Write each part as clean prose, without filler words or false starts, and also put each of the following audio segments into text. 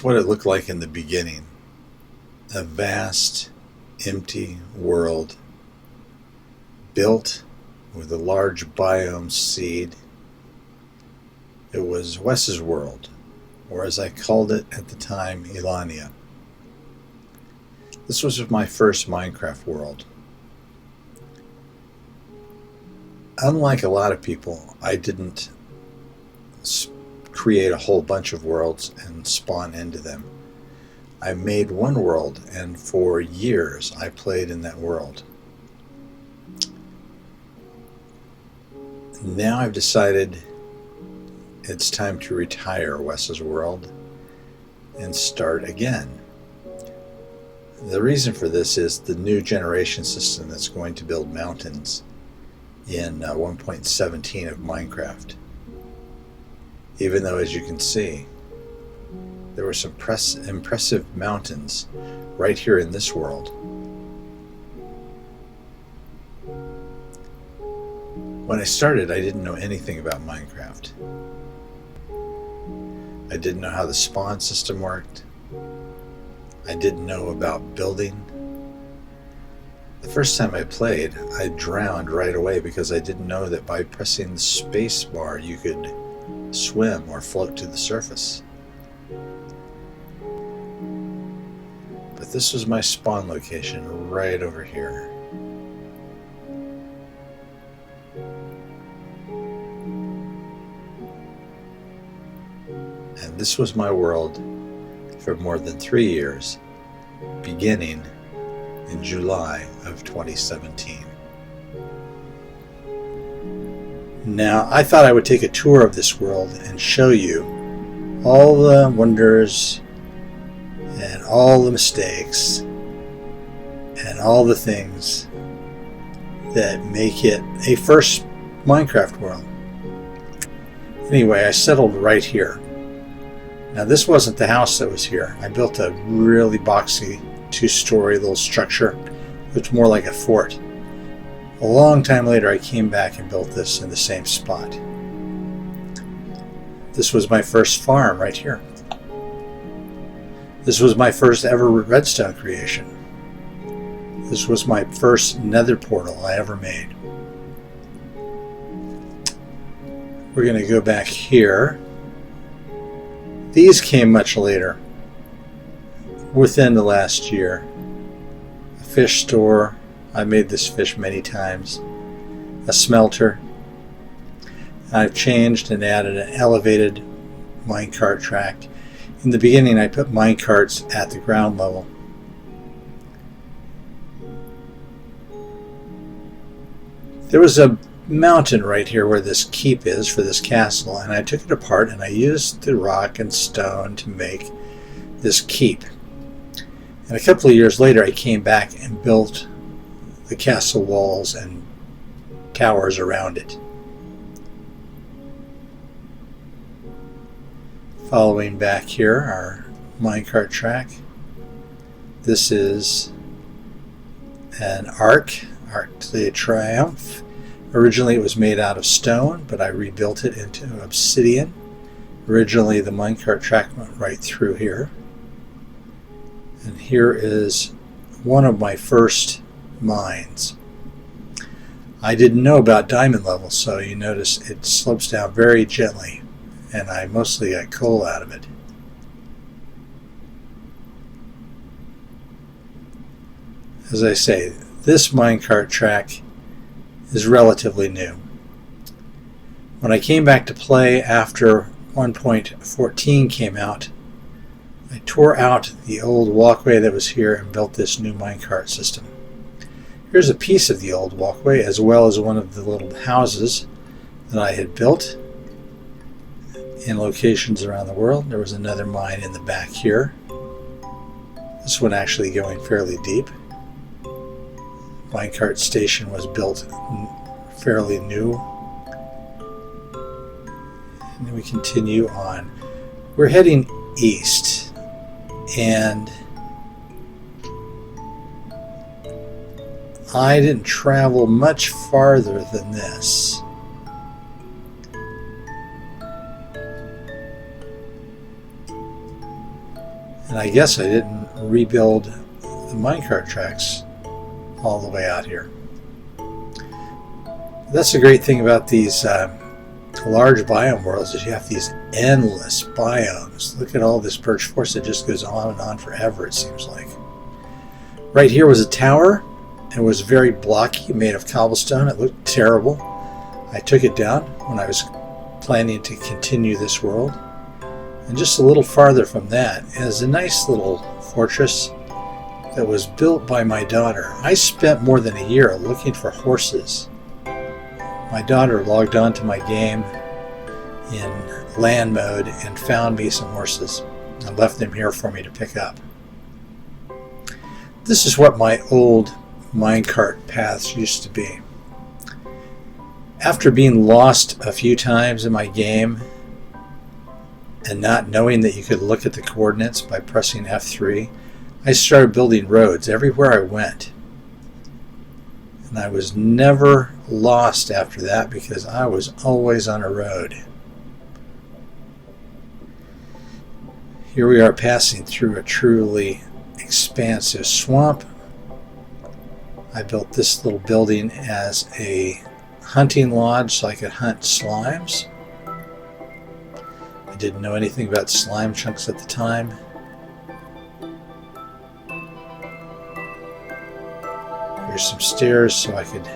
is what it looked like in the beginning. A vast, empty world built with a large biome seed. It was Wes's world, or as I called it at the time, Elaania. This was my first Minecraft world. Unlike a lot of people, I didn't create a whole bunch of worlds and spawn into them. I made one world, and for years I played in that world. Now I've decided it's time to retire Wes's world and start again. The reason for this is the new generation system that's going to build mountains in 1.17 of Minecraft. Even though, as you can see, there were some impressive mountains right here in this world. When I started, I didn't know anything about Minecraft. I didn't know how the spawn system worked. I didn't know about building. The first time I played, I drowned right away because I didn't know that by pressing the space bar you could swim or float to the surface. But this was my spawn location right over here. And this was my world for more than 3 years, beginning in July of 2017. Now, I thought I would take a tour of this world and show you all the wonders and all the mistakes and all the things that make it a first Minecraft world. Anyway, I settled right here. Now, this wasn't the house that was here. I built a really boxy 2-story little structure. It looked more like a fort. A long time later, I came back and built this in the same spot. This was my first farm right here. This was my first ever redstone creation. This was my first nether portal I ever made. We're going to go back here. These came much later, within the last year. A fish store. I made this fish many times. A smelter. I've changed and added an elevated minecart track. In the beginning, I put minecarts at the ground level. There was a mountain right here where this keep is for this castle, and I took it apart and I used the rock and stone to make this keep. And a couple of years later, I came back and built the castle walls and towers around it. Following back here, our minecart track. This is an Arc de Triomphe. Originally it was made out of stone, but I rebuilt it into obsidian. Originally the minecart track went right through here. And here is one of my first mines. I didn't know about diamond levels, so you notice it slopes down very gently, and I mostly got coal out of it. As I say, this minecart track is relatively new. When I came back to play after 1.14 came out, I tore out the old walkway that was here and built this new minecart system. Here's a piece of the old walkway, as well as one of the little houses that I had built in locations around the world. There was another mine in the back here. This one actually going fairly deep. Minecart station was built fairly new. And then we continue on. We're heading east, and I didn't travel much farther than this. And I guess I didn't rebuild the minecart tracks all the way out here. That's the great thing about these large biome worlds, is you have these endless biomes. Look at all this birch forest that just goes on and on forever, it seems like. Right here was a tower. It was very blocky, made of cobblestone. It looked terrible. I took it down when I was planning to continue this world. And just a little farther from that is a nice little fortress that was built by my daughter. I spent more than a year looking for horses. My daughter logged on to my game in land mode and found me some horses and left them here for me to pick up. This is what my old minecart paths used to be. After being lost a few times in my game and not knowing that you could look at the coordinates by pressing F3, I started building roads everywhere I went. And I was never lost after that because I was always on a road. Here we are passing through a truly expansive swamp. I built this little building as a hunting lodge so I could hunt slimes. I didn't know anything about slime chunks at the time. Here's some stairs so I could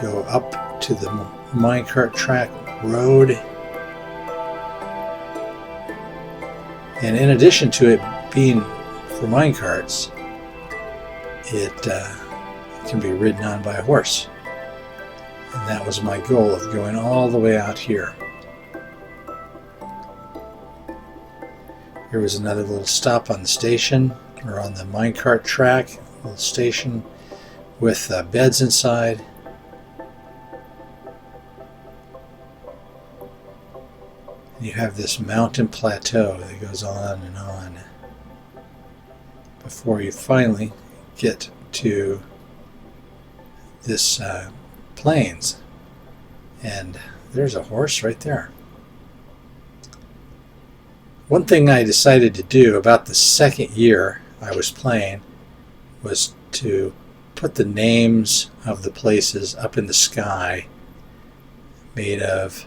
go up to the minecart track road. And in addition to it being for minecarts, it can be ridden on by a horse. And that was my goal of going all the way out here. Here was another little stop on the station, or on the minecart track, a little station with beds inside. And you have this mountain plateau that goes on and on before you finally get to this plains. And there's a horse right there. One thing I decided to do about the second year I was playing was to put the names of the places up in the sky made of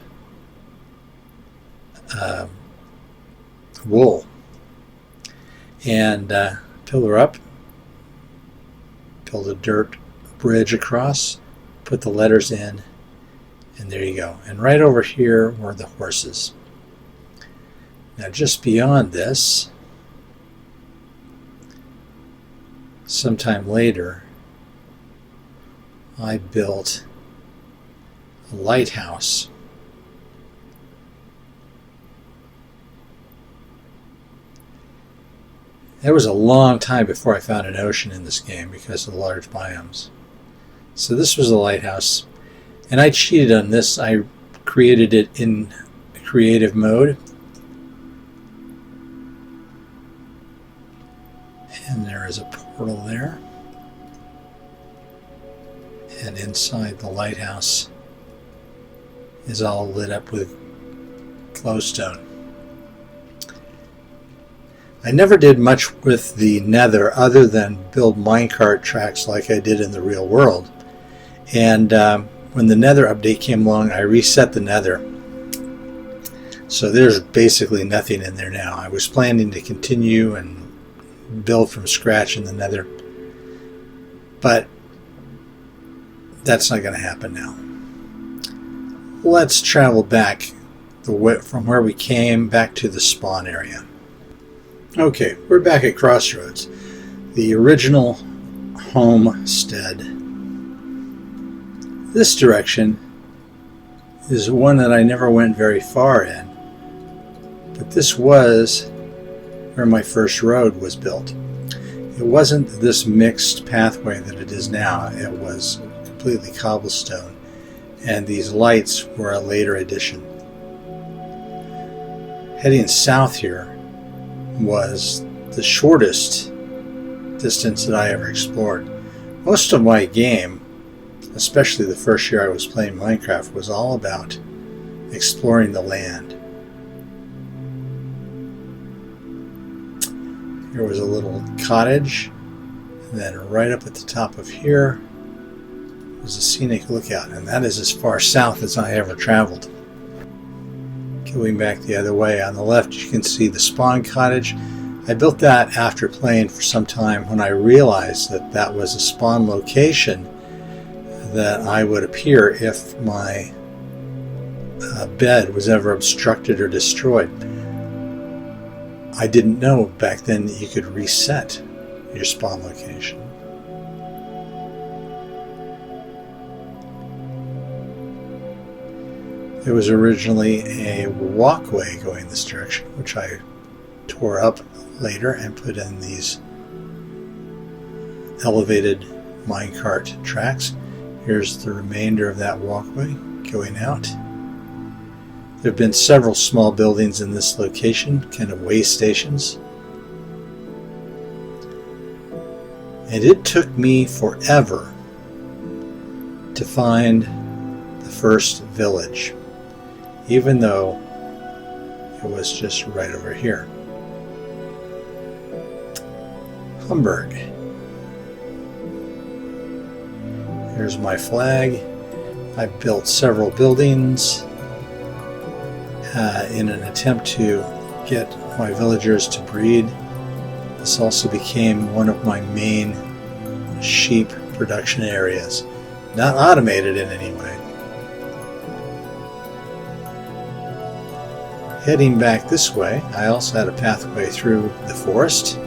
wool, and pillar up, build a dirt bridge across, put the letters in, and there you go. And right over here were the horses. Now just beyond this, sometime later, I built a lighthouse. It was a long time before I found an ocean in this game because of the large biomes. So this was a lighthouse, and I cheated on this. I created it in creative mode. And there is a portal there. And inside the lighthouse is all lit up with glowstone. I never did much with the nether other than build minecart tracks like I did in the real world. And when the nether update came along, I reset the nether. So there's basically nothing in there now. I was planning to continue and build from scratch in the nether, but that's not going to happen now. Let's travel back from where we came back to the spawn area. Okay, we're back at Crossroads, the original homestead. This direction is one that I never went very far in, but this was where my first road was built. It wasn't this mixed pathway that it is now. It was completely cobblestone, and these lights were a later addition. Heading south here was the shortest distance that I ever explored. Most of my game, especially the first year I was playing Minecraft, was all about exploring the land. Here was a little cottage, and then right up at the top of here was a scenic lookout, and that is as far south as I ever traveled. Going back the other way, on the left you can see the spawn cottage. I built that after playing for some time when I realized that that was a spawn location that I would appear if my bed was ever obstructed or destroyed. I didn't know back then that you could reset your spawn location. There was originally a walkway going this direction, which I tore up later and put in these elevated minecart tracks. Here's the remainder of that walkway going out. There have been several small buildings in this location, kind of way stations. And it took me forever to find the first village, even though it was just right over here. Hamburg. Here's my flag. I built several buildings in an attempt to get my villagers to breed. This also became one of my main sheep production areas. Not automated in any way. Heading back this way, I also had a pathway through the forest.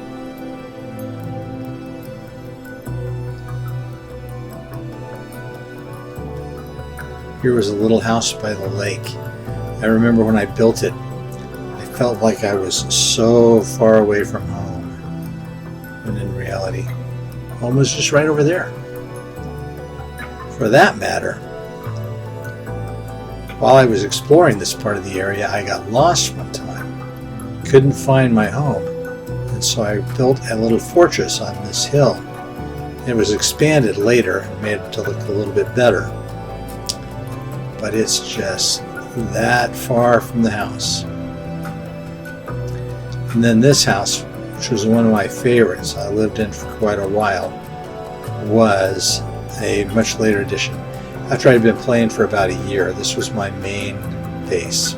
Here was a little house by the lake. I remember when I built it, I felt like I was so far away from home, when in reality, home was just right over there. For that matter, while I was exploring this part of the area, I got lost one time. Couldn't find my home, and so I built a little fortress on this hill. It was expanded later and made it to look a little bit better. But it's just that far from the house. And then this house, which was one of my favorites I lived in for quite a while, was a much later addition. After I'd been playing for about a year, this was my main base.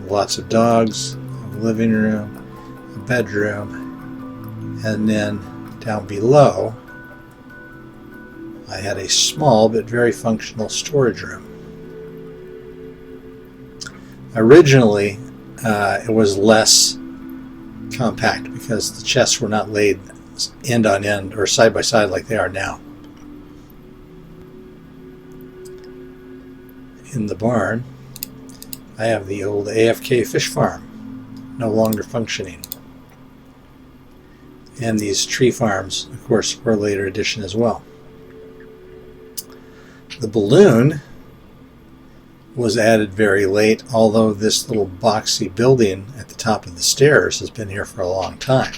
Lots of dogs, a living room, a bedroom, and then down below I had a small but very functional storage room. Originally it was less compact because the chests were not laid end on end or side by side like they are now. In the barn I have the old AFK fish farm, no longer functioning. And these tree farms, of course, were a later addition as well. The balloon was added very late, although this little boxy building at the top of the stairs has been here for a long time.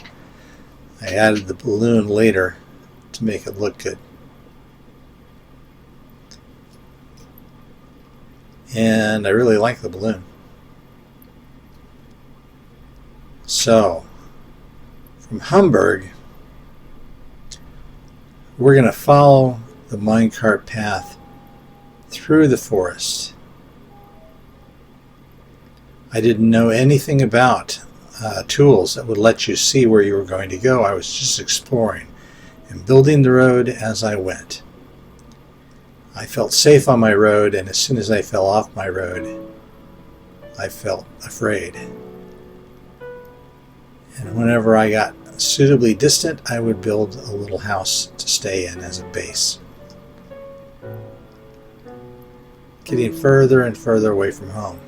I added the balloon later to make it look good. And I really like the balloon. So, from Hamburg, we're going to follow the minecart path through the forest. I didn't know anything about tools that would let you see where you were going to go. I was just exploring and building the road as I went. I felt safe on my road, and as soon as I fell off my road, I felt afraid. And whenever I got suitably distant, I would build a little house to stay in as a base. Getting further and further away from home.